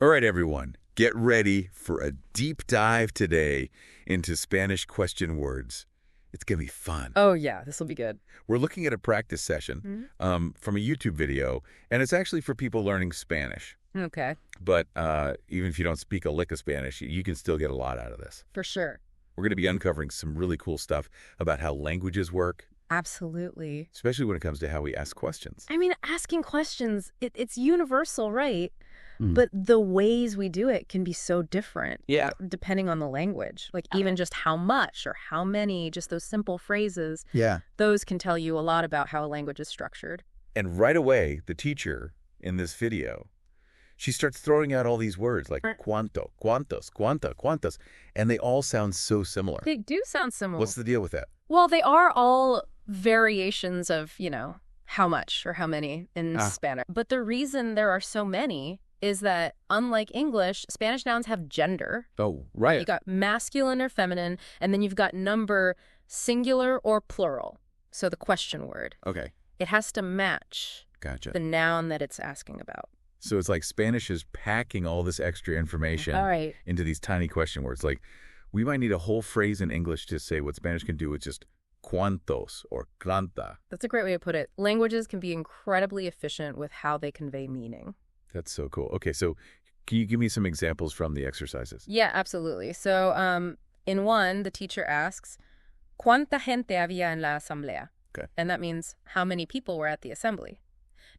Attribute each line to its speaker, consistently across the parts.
Speaker 1: All right, everyone, get ready for a deep dive today into Spanish question words. It's going to be fun.
Speaker 2: Oh, yeah, this will be good.
Speaker 1: We're looking at a practice session from a YouTube video, and it's actually for people learning Spanish.
Speaker 2: Okay.
Speaker 1: But even if you don't speak a lick of Spanish, you can still get a lot out of this.
Speaker 2: For sure.
Speaker 1: We're going to be uncovering some really cool stuff about how languages work.
Speaker 2: Absolutely.
Speaker 1: Especially when it comes to how we ask questions.
Speaker 2: I mean, asking questions, it's universal, right? But the ways we do it can be so different.
Speaker 1: Yeah.
Speaker 2: Depending on the language. Like even just how much or how many, just those simple phrases.
Speaker 1: Yeah.
Speaker 2: Those can tell you a lot about how a language is structured.
Speaker 1: And right away, the teacher in this video, she starts throwing out all these words like cuánto, cuántos, cuánta, cuántas, and they all sound so similar.
Speaker 2: They do sound similar.
Speaker 1: What's the deal with that?
Speaker 2: Well, they are all variations of, how much or how many in Spanish. But the reason there are so many is that, unlike English, Spanish nouns have gender.
Speaker 1: Oh, right.
Speaker 2: You got masculine or feminine, and then you've got number singular or plural. So the question word.
Speaker 1: Okay.
Speaker 2: It has to match the noun that it's asking about.
Speaker 1: So it's like Spanish is packing all this extra information into these tiny question words. Like, we might need a whole phrase in English to say what Spanish can do with just cuántos or cuánta.
Speaker 2: That's a great way to put it. Languages can be incredibly efficient with how they convey meaning.
Speaker 1: That's so cool. Okay, so can you give me some examples from the exercises?
Speaker 2: Yeah, absolutely. So in one, the teacher asks, ¿Cuánta gente había en la asamblea?
Speaker 1: Okay.
Speaker 2: And that means how many people were at the assembly.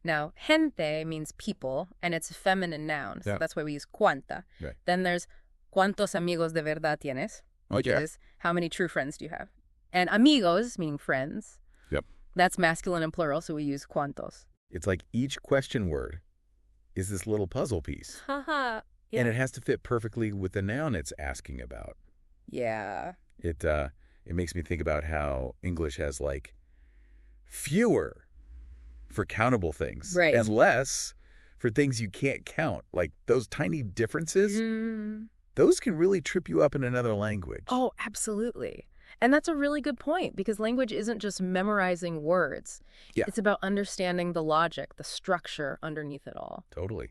Speaker 2: Now, gente means people, and it's a feminine noun. So that's why we use cuánta.
Speaker 1: Right.
Speaker 2: Then there's ¿Cuántos amigos de verdad tienes? Which is how many true friends do you have? And amigos, meaning friends.
Speaker 1: Yep.
Speaker 2: That's masculine and plural, so we use cuántos.
Speaker 1: It's like each question word is this little puzzle piece.
Speaker 2: Haha. Yeah.
Speaker 1: And it has to fit perfectly with the noun it's asking about.
Speaker 2: Yeah.
Speaker 1: It makes me think about how English has like fewer for countable things and less for things you can't count. Like those tiny differences, those can really trip you up in another language.
Speaker 2: Oh, absolutely. And that's a really good point because language isn't just memorizing words.
Speaker 1: Yeah.
Speaker 2: It's about understanding the logic, the structure underneath it all.
Speaker 1: Totally.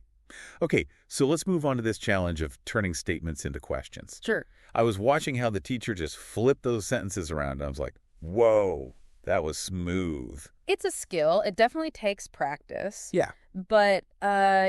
Speaker 1: Okay, so let's move on to this challenge of turning statements into questions.
Speaker 2: Sure.
Speaker 1: I was watching how the teacher just flipped those sentences around. And I was like, whoa, that was smooth.
Speaker 2: It's a skill. It definitely takes practice.
Speaker 1: Yeah.
Speaker 2: But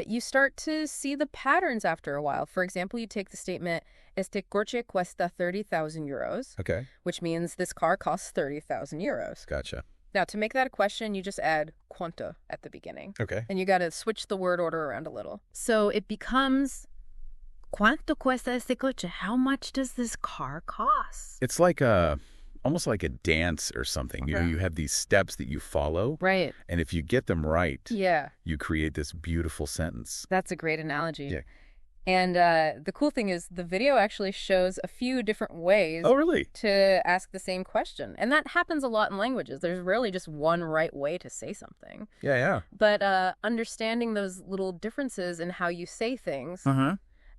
Speaker 2: you start to see the patterns after a while. For example, you take the statement, este coche cuesta 30,000 euros.
Speaker 1: Okay.
Speaker 2: Which means this car costs 30,000 euros.
Speaker 1: Gotcha.
Speaker 2: Now, to make that a question, you just add cuánto at the beginning.
Speaker 1: Okay.
Speaker 2: And you got to switch the word order around a little. So it becomes, ¿Cuánto cuesta este coche? How much does this car cost?
Speaker 1: It's like almost like a dance or something. You know, you have these steps that you follow.
Speaker 2: Right.
Speaker 1: And if you get them right,
Speaker 2: yeah,
Speaker 1: you create this beautiful sentence.
Speaker 2: That's a great analogy.
Speaker 1: Yeah.
Speaker 2: And the cool thing is the video actually shows a few different ways to ask the same question. And that happens a lot in languages. There's rarely just one right way to say something.
Speaker 1: Yeah, yeah.
Speaker 2: But understanding those little differences in how you say things,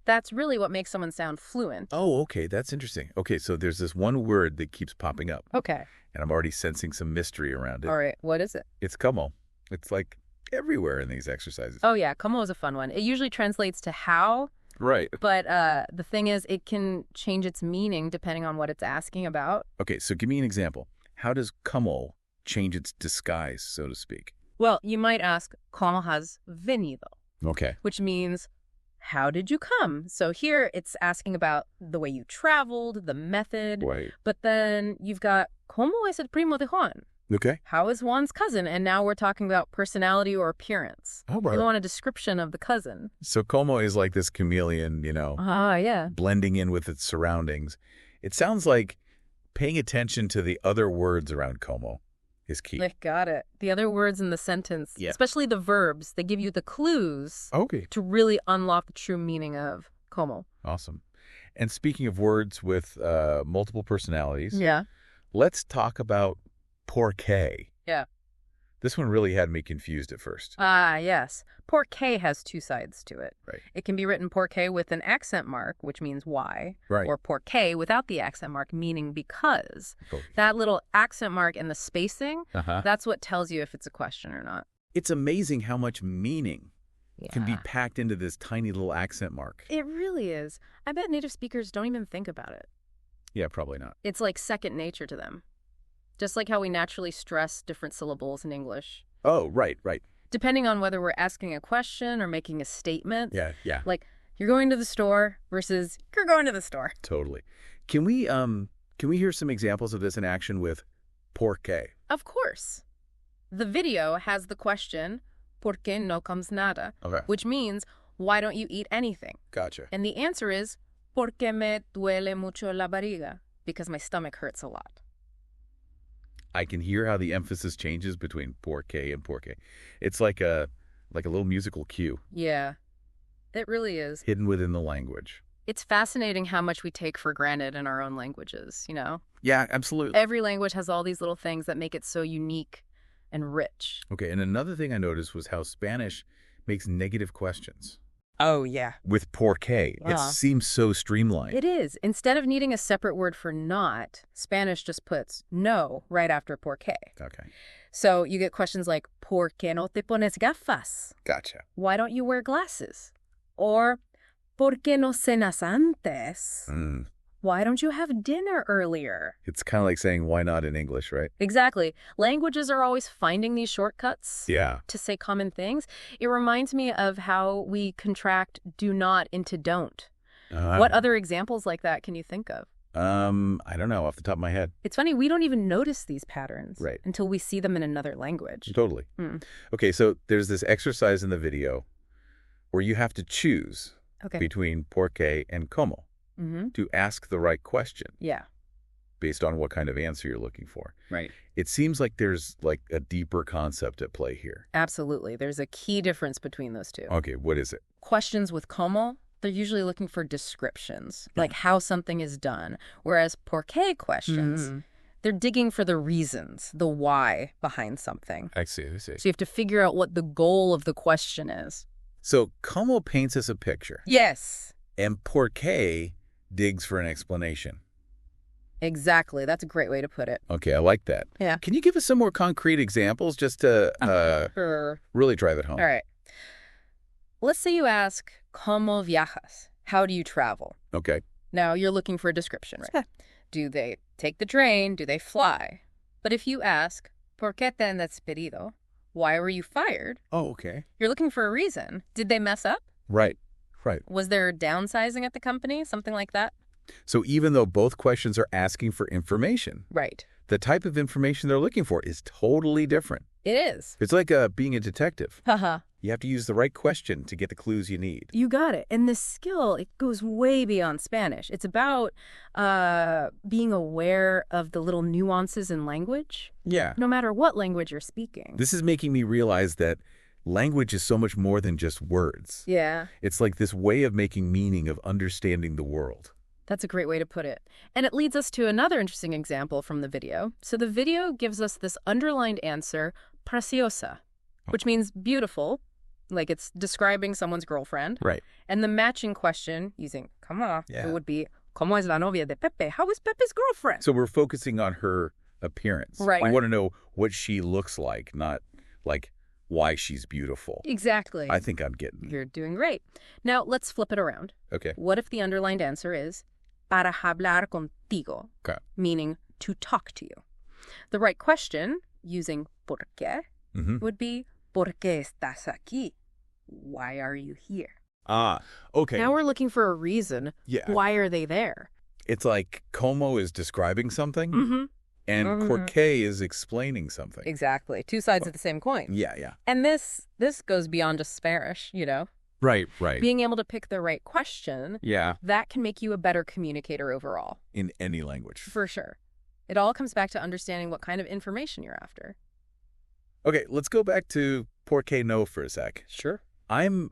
Speaker 2: that's really what makes someone sound fluent.
Speaker 1: Oh, okay. That's interesting. Okay, so there's this one word that keeps popping up.
Speaker 2: Okay.
Speaker 1: And I'm already sensing some mystery around it.
Speaker 2: All right. What is it?
Speaker 1: It's como. It's like everywhere in these exercises.
Speaker 2: Oh, yeah. Como is a fun one. It usually translates to how.
Speaker 1: Right.
Speaker 2: But the thing is, it can change its meaning depending on what it's asking about.
Speaker 1: Okay, so give me an example. How does como change its disguise, so to speak?
Speaker 2: Well, you might ask, ¿Cómo has venido?
Speaker 1: Okay.
Speaker 2: Which means, how did you come? So here it's asking about the way you traveled, the method.
Speaker 1: Right.
Speaker 2: But then you've got, ¿Cómo es el primo de Juan?
Speaker 1: Okay.
Speaker 2: How is Juan's cousin? And now we're talking about personality or appearance.
Speaker 1: Oh, right.
Speaker 2: You want a description of the cousin.
Speaker 1: So como is like this chameleon,
Speaker 2: yeah.
Speaker 1: blending in with its surroundings. It sounds like paying attention to the other words around como is key.
Speaker 2: Got it. The other words in the sentence, especially the verbs, they give you the clues to really unlock the true meaning of como.
Speaker 1: Awesome. And speaking of words with multiple personalities, let's talk about por qué.
Speaker 2: Yeah.
Speaker 1: This one really had me confused at first.
Speaker 2: Yes. Por qué has two sides to it.
Speaker 1: Right.
Speaker 2: It can be written por qué with an accent mark, which means why.
Speaker 1: Right.
Speaker 2: Or por qué without the accent mark, meaning because. That little accent mark and the spacing, that's what tells you if it's a question or not.
Speaker 1: It's amazing how much meaning can be packed into this tiny little accent mark.
Speaker 2: It really is. I bet native speakers don't even think about it.
Speaker 1: Yeah, probably not.
Speaker 2: It's like second nature to them. Just like how we naturally stress different syllables in English.
Speaker 1: Oh, right.
Speaker 2: Depending on whether we're asking a question or making a statement.
Speaker 1: Yeah.
Speaker 2: Like, you're going to the store versus you're going to the store.
Speaker 1: Totally. Can we hear some examples of this in action with por qué?
Speaker 2: Of course. The video has the question, ¿por qué no comes nada?
Speaker 1: Okay.
Speaker 2: Which means, why don't you eat anything?
Speaker 1: Gotcha.
Speaker 2: And the answer is, porque me duele mucho la barriga, because my stomach hurts a lot.
Speaker 1: I can hear how the emphasis changes between por qué and por qué. It's like a little musical cue.
Speaker 2: Yeah, it really is.
Speaker 1: Hidden within the language.
Speaker 2: It's fascinating how much we take for granted in our own languages, you know?
Speaker 1: Yeah, absolutely.
Speaker 2: Every language has all these little things that make it so unique and rich.
Speaker 1: Okay, and another thing I noticed was how Spanish makes negative questions.
Speaker 2: Oh, yeah.
Speaker 1: With por qué, it seems so streamlined.
Speaker 2: It is. Instead of needing a separate word for not, Spanish just puts no right after por qué.
Speaker 1: Okay.
Speaker 2: So you get questions like, ¿por qué no te pones gafas?
Speaker 1: Gotcha.
Speaker 2: Why don't you wear glasses? Or, ¿por qué no cenas antes? Why don't you have dinner earlier?
Speaker 1: It's kind of like saying why not in English, right?
Speaker 2: Exactly. Languages are always finding these shortcuts to say common things. It reminds me of how we contract do not into don't. What other examples like that can you think of?
Speaker 1: I don't know off the top of my head.
Speaker 2: It's funny, we don't even notice these patterns until we see them in another language.
Speaker 1: Totally. Okay, so there's this exercise in the video where you have to choose between por qué and cómo. To ask the right question.
Speaker 2: Yeah.
Speaker 1: Based on what kind of answer you're looking for.
Speaker 2: Right.
Speaker 1: It seems like there's like a deeper concept at play here.
Speaker 2: Absolutely. There's a key difference between those two.
Speaker 1: Okay, what is it?
Speaker 2: Questions with como, they're usually looking for descriptions, like how something is done. Whereas por qué questions, they're digging for the reasons, the why behind something.
Speaker 1: I see.
Speaker 2: So you have to figure out what the goal of the question is.
Speaker 1: So como paints us a picture.
Speaker 2: Yes.
Speaker 1: And por qué digs for an explanation.
Speaker 2: Exactly. That's a great way to put it.
Speaker 1: Okay, I like that.
Speaker 2: Yeah.
Speaker 1: Can you give us some more concrete examples just to really drive it home?
Speaker 2: All right. Let's say you ask, ¿Cómo viajas? How do you travel?
Speaker 1: Okay.
Speaker 2: Now, you're looking for a description, right? Do they take the train? Do they fly? But if you ask, ¿Por qué te han despedido? Why were you fired?
Speaker 1: Oh, okay.
Speaker 2: You're looking for a reason. Did they mess up?
Speaker 1: Right.
Speaker 2: Was there downsizing at the company? Something like that?
Speaker 1: So even though both questions are asking for information, the type of information they're looking for is totally different.
Speaker 2: It is.
Speaker 1: It's like being a detective.
Speaker 2: Haha.
Speaker 1: You have to use the right question to get the clues you need.
Speaker 2: You got it. And this skill, it goes way beyond Spanish. It's about being aware of the little nuances in language.
Speaker 1: Yeah.
Speaker 2: No matter what language you're speaking.
Speaker 1: This is making me realize that language is so much more than just words.
Speaker 2: Yeah.
Speaker 1: It's like this way of making meaning, of understanding the world.
Speaker 2: That's a great way to put it. And it leads us to another interesting example from the video. So the video gives us this underlined answer, preciosa, which means beautiful, like it's describing someone's girlfriend.
Speaker 1: Right.
Speaker 2: And the matching question, using como, it would be, ¿Cómo es la novia de Pepe? How is Pepe's girlfriend?
Speaker 1: So we're focusing on her appearance.
Speaker 2: Right.
Speaker 1: We want to know what she looks like, not like why she's beautiful.
Speaker 2: Exactly.
Speaker 1: I think I'm getting it.
Speaker 2: You're doing great. Now, let's flip it around.
Speaker 1: Okay.
Speaker 2: What if the underlined answer is para hablar contigo, meaning to talk to you? The right question, using por qué, would be ¿Por qué estás aquí? Why are you here?
Speaker 1: Okay.
Speaker 2: Now we're looking for a reason.
Speaker 1: Yeah.
Speaker 2: Why are they there?
Speaker 1: It's like como is describing something, and por qué is explaining something.
Speaker 2: Exactly. Two sides of the same coin.
Speaker 1: Yeah.
Speaker 2: And this goes beyond just Spanish, you know?
Speaker 1: Right.
Speaker 2: Being able to pick the right question, that can make you a better communicator overall.
Speaker 1: In any language.
Speaker 2: For sure. It all comes back to understanding what kind of information you're after.
Speaker 1: Okay, let's go back to por qué no for a sec.
Speaker 2: Sure.
Speaker 1: I'm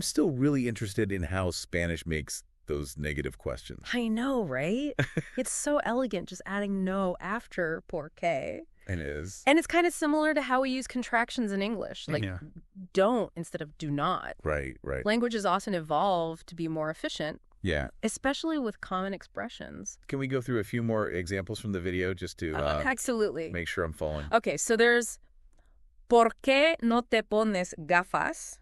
Speaker 1: still really interested in how Spanish makes those negative questions.
Speaker 2: I know, right? It's so elegant just adding no after por qué.
Speaker 1: It is.
Speaker 2: And it's kind of similar to how we use contractions in English, like don't instead of do not.
Speaker 1: Right.
Speaker 2: Languages often evolve to be more efficient.
Speaker 1: Yeah.
Speaker 2: Especially with common expressions.
Speaker 1: Can we go through a few more examples from the video just to
Speaker 2: absolutely
Speaker 1: make sure I'm following?
Speaker 2: Okay, so there's ¿Por qué no te pones gafas?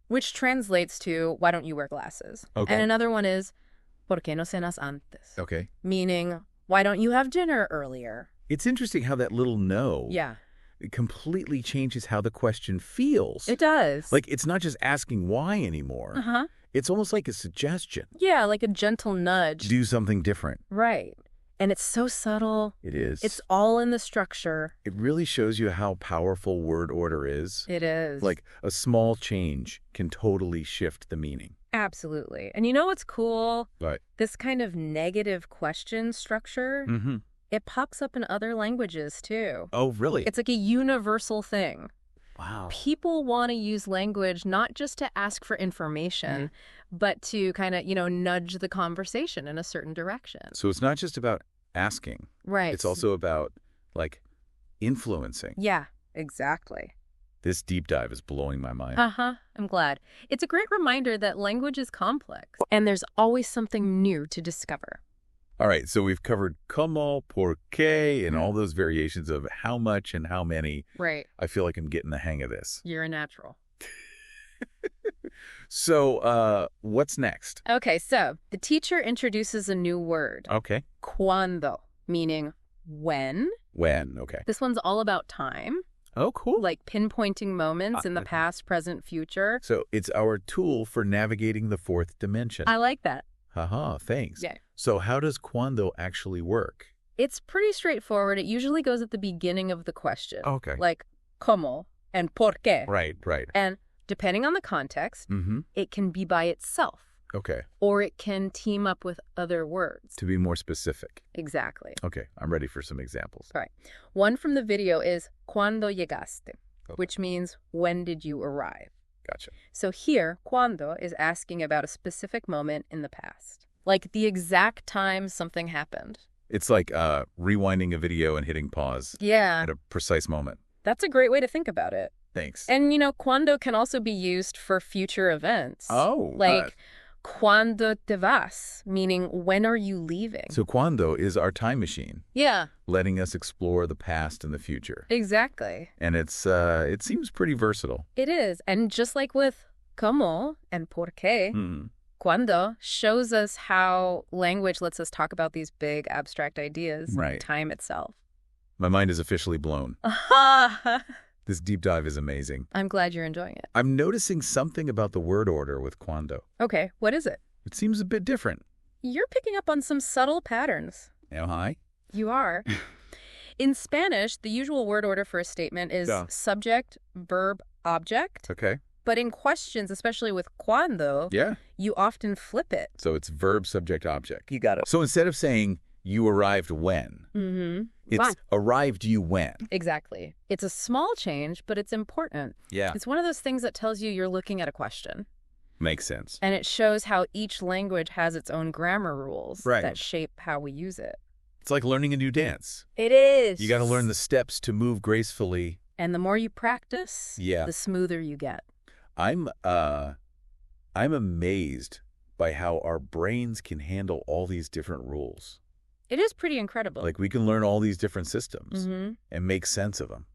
Speaker 2: which translates to, why don't you wear glasses?
Speaker 1: Okay.
Speaker 2: And another one is, ¿por qué no cenas antes?
Speaker 1: Okay.
Speaker 2: Meaning, why don't you have dinner earlier?
Speaker 1: It's interesting how that little no it completely changes how the question feels.
Speaker 2: It does.
Speaker 1: Like, it's not just asking why anymore.
Speaker 2: Uh-huh.
Speaker 1: It's almost like a suggestion.
Speaker 2: Yeah, like a gentle nudge.
Speaker 1: Do something different.
Speaker 2: Right. And it's so subtle.
Speaker 1: It is.
Speaker 2: It's all in the structure.
Speaker 1: It really shows you how powerful word order is.
Speaker 2: It is.
Speaker 1: Like, a small change can totally shift the meaning.
Speaker 2: Absolutely. And you know what's cool?
Speaker 1: Right.
Speaker 2: This kind of negative question structure, it pops up in other languages too.
Speaker 1: Oh, really?
Speaker 2: It's like a universal thing.
Speaker 1: Wow.
Speaker 2: People want to use language not just to ask for information, but to kind of, nudge the conversation in a certain direction.
Speaker 1: So it's not just about asking.
Speaker 2: Right.
Speaker 1: It's also about, like, influencing.
Speaker 2: Yeah, exactly.
Speaker 1: This deep dive is blowing my mind.
Speaker 2: Uh-huh. I'm glad. It's a great reminder that language is complex, and there's always something new to discover.
Speaker 1: All right, so we've covered como, por qué, and all those variations of how much and how many.
Speaker 2: Right.
Speaker 1: I feel like I'm getting the hang of this.
Speaker 2: You're a natural.
Speaker 1: So, what's next?
Speaker 2: Okay, so the teacher introduces a new word.
Speaker 1: Okay.
Speaker 2: Cuando, meaning when.
Speaker 1: When, okay.
Speaker 2: This one's all about time.
Speaker 1: Oh, cool.
Speaker 2: Like pinpointing moments in the past, present, future.
Speaker 1: So it's our tool for navigating the fourth dimension.
Speaker 2: I like that.
Speaker 1: Haha, thanks.
Speaker 2: Yeah.
Speaker 1: So how does cuando actually work?
Speaker 2: It's pretty straightforward. It usually goes at the beginning of the question.
Speaker 1: Okay.
Speaker 2: Like como and por qué.
Speaker 1: Right.
Speaker 2: And depending on the context, it can be by itself.
Speaker 1: Okay.
Speaker 2: Or it can team up with other words.
Speaker 1: To be more specific.
Speaker 2: Exactly.
Speaker 1: Okay, I'm ready for some examples.
Speaker 2: All right. One from the video is cuando llegaste, which means when did you arrive?
Speaker 1: Gotcha.
Speaker 2: So here, cuando is asking about a specific moment in the past. Like the exact time something happened.
Speaker 1: It's like rewinding a video and hitting pause.
Speaker 2: Yeah.
Speaker 1: At a precise moment.
Speaker 2: That's a great way to think about it.
Speaker 1: Thanks.
Speaker 2: And, cuando can also be used for future events.
Speaker 1: Oh.
Speaker 2: Like, cuando te vas, meaning when are you leaving?
Speaker 1: So cuando is our time machine.
Speaker 2: Yeah.
Speaker 1: Letting us explore the past and the future.
Speaker 2: Exactly.
Speaker 1: And it seems pretty versatile.
Speaker 2: It is. And just like with como and por qué, cuando shows us how language lets us talk about these big abstract ideas,
Speaker 1: right.
Speaker 2: Time itself.
Speaker 1: My mind is officially blown. This deep dive is amazing.
Speaker 2: I'm glad you're enjoying it.
Speaker 1: I'm noticing something about the word order with cuando.
Speaker 2: Okay, what is it?
Speaker 1: It seems a bit different.
Speaker 2: You're picking up on some subtle patterns.
Speaker 1: Am I?
Speaker 2: You are. In Spanish, the usual word order for a statement is subject, verb, object.
Speaker 1: Okay.
Speaker 2: But in questions, especially with cuando, you often flip it.
Speaker 1: So it's verb, subject, object.
Speaker 2: You got it.
Speaker 1: So instead of saying you arrived when, it's arrived you when.
Speaker 2: Exactly. It's a small change, but it's important.
Speaker 1: Yeah.
Speaker 2: It's one of those things that tells you you're looking at a question.
Speaker 1: Makes sense.
Speaker 2: And it shows how each language has its own grammar rules that shape how we use it.
Speaker 1: It's like learning a new dance.
Speaker 2: It is.
Speaker 1: You got to learn the steps to move gracefully.
Speaker 2: And the more you practice, the smoother you get.
Speaker 1: I'm amazed by how our brains can handle all these different rules.
Speaker 2: It is pretty incredible.
Speaker 1: Like we can learn all these different systems and make sense of them.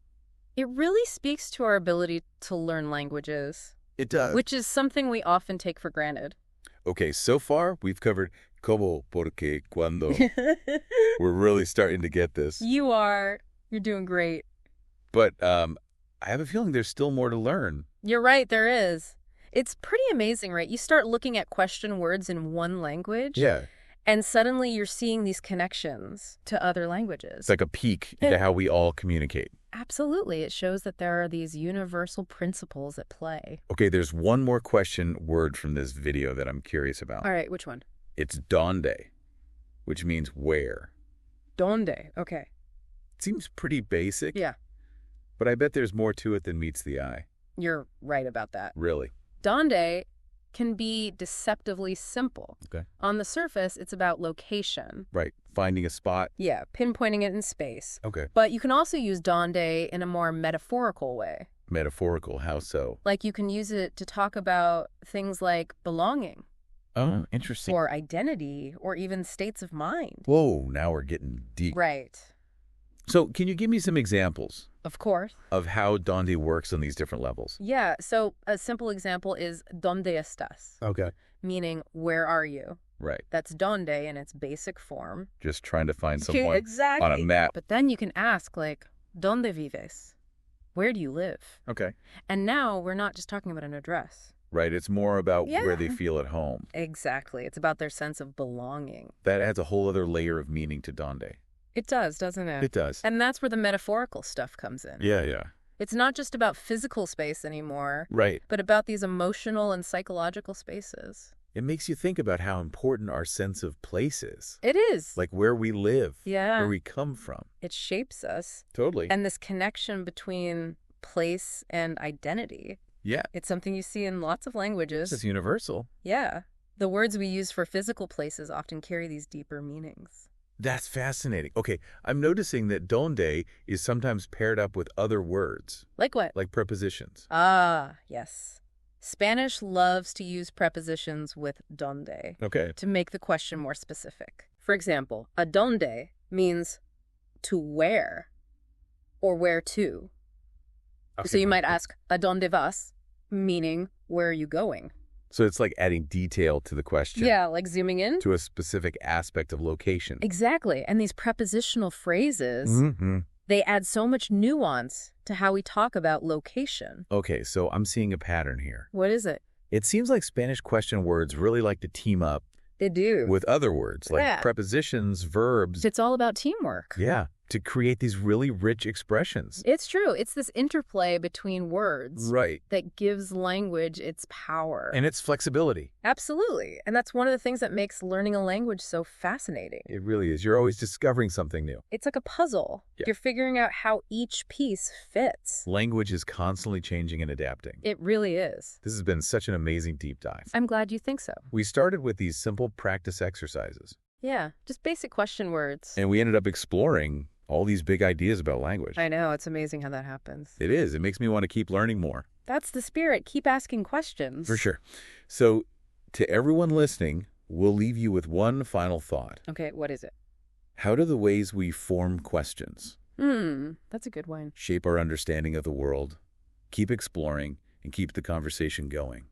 Speaker 2: It really speaks to our ability to learn languages.
Speaker 1: It does.
Speaker 2: Which is something we often take for granted.
Speaker 1: Okay, so far we've covered como, por qué, cuando. We're really starting to get this.
Speaker 2: You are. You're doing great.
Speaker 1: But I have a feeling there's still more to learn.
Speaker 2: You're right, there is. It's pretty amazing, right? You start looking at question words in one language.
Speaker 1: Yeah.
Speaker 2: And suddenly you're seeing these connections to other languages.
Speaker 1: It's like a peek into how we all communicate.
Speaker 2: Absolutely. It shows that there are these universal principles at play.
Speaker 1: Okay, there's one more question word from this video that I'm curious about.
Speaker 2: All right, which one?
Speaker 1: It's donde, which means where.
Speaker 2: Donde, okay.
Speaker 1: It seems pretty basic.
Speaker 2: Yeah.
Speaker 1: But I bet there's more to it than meets the eye.
Speaker 2: You're right about that.
Speaker 1: Really?
Speaker 2: Donde can be deceptively simple.
Speaker 1: Okay.
Speaker 2: On the surface, it's about location.
Speaker 1: Right. Finding a spot.
Speaker 2: Yeah, pinpointing it in space.
Speaker 1: Okay.
Speaker 2: But you can also use donde in a more metaphorical way.
Speaker 1: Metaphorical? How so?
Speaker 2: Like you can use it to talk about things like belonging.
Speaker 1: Oh, interesting.
Speaker 2: Or identity, or even states of mind.
Speaker 1: Whoa, now we're getting deep.
Speaker 2: Right.
Speaker 1: So can you give me some examples?
Speaker 2: Of course.
Speaker 1: Of how donde works on these different levels?
Speaker 2: Yeah, so a simple example is ¿Dónde estás?
Speaker 1: Okay.
Speaker 2: Meaning, where are you?
Speaker 1: Right.
Speaker 2: That's donde in its basic form.
Speaker 1: Just trying to find someone
Speaker 2: exactly.
Speaker 1: on a map.
Speaker 2: But then you can ask, like, ¿Dónde vives? Where do you live?
Speaker 1: Okay.
Speaker 2: And now we're not just talking about an address.
Speaker 1: Right. It's more about where they feel at home.
Speaker 2: Exactly. It's about their sense of belonging.
Speaker 1: That adds a whole other layer of meaning to donde.
Speaker 2: It does, doesn't it?
Speaker 1: It does.
Speaker 2: And that's where the metaphorical stuff comes in.
Speaker 1: Yeah, yeah.
Speaker 2: It's not just about physical space anymore.
Speaker 1: Right.
Speaker 2: But about these emotional and psychological spaces.
Speaker 1: It makes you think about how important our sense of place is.
Speaker 2: It is.
Speaker 1: Like where we live.
Speaker 2: Yeah.
Speaker 1: Where we come from.
Speaker 2: It shapes us.
Speaker 1: Totally.
Speaker 2: And this connection between place and identity.
Speaker 1: Yeah.
Speaker 2: It's something you see in lots of languages.
Speaker 1: It's universal.
Speaker 2: Yeah. The words we use for physical places often carry these deeper meanings.
Speaker 1: That's fascinating. Okay, I'm noticing that donde is sometimes paired up with other words.
Speaker 2: Like what?
Speaker 1: Like prepositions.
Speaker 2: Ah, yes. Spanish loves to use prepositions with donde.
Speaker 1: Okay.
Speaker 2: To make the question more specific. For example, a donde means to where or where to. Okay. So you might ask, ¿A dónde vas? Meaning, where are you going?
Speaker 1: So it's like adding detail to the question.
Speaker 2: Yeah, like zooming in.
Speaker 1: To a specific aspect of location.
Speaker 2: Exactly. And these prepositional phrases, they add so much nuance to how we talk about location.
Speaker 1: Okay, so I'm seeing a pattern here.
Speaker 2: What is it?
Speaker 1: It seems like Spanish question words really like to team up.
Speaker 2: They do.
Speaker 1: With other words, like prepositions, verbs.
Speaker 2: It's all about teamwork.
Speaker 1: Yeah, to create these really rich expressions.
Speaker 2: It's true. It's this interplay between words.
Speaker 1: Right.
Speaker 2: That gives language its power.
Speaker 1: And its flexibility.
Speaker 2: Absolutely. And that's one of the things that makes learning a language so fascinating.
Speaker 1: It really is. You're always discovering something new.
Speaker 2: It's like a puzzle. Yeah. You're figuring out how each piece fits.
Speaker 1: Language is constantly changing and adapting.
Speaker 2: It really is.
Speaker 1: This has been such an amazing deep dive.
Speaker 2: I'm glad you think so.
Speaker 1: We started with these simple practice exercises.
Speaker 2: Yeah, just basic question words.
Speaker 1: And we ended up exploring all these big ideas about language.
Speaker 2: I know. It's amazing how that happens.
Speaker 1: It is. It makes me want to keep learning more.
Speaker 2: That's the spirit. Keep asking questions.
Speaker 1: For sure. So, to everyone listening, we'll leave you with one final thought.
Speaker 2: Okay, what is it?
Speaker 1: How do the ways we form questions
Speaker 2: that's a good one.
Speaker 1: shape our understanding of the world, keep exploring, and keep the conversation going?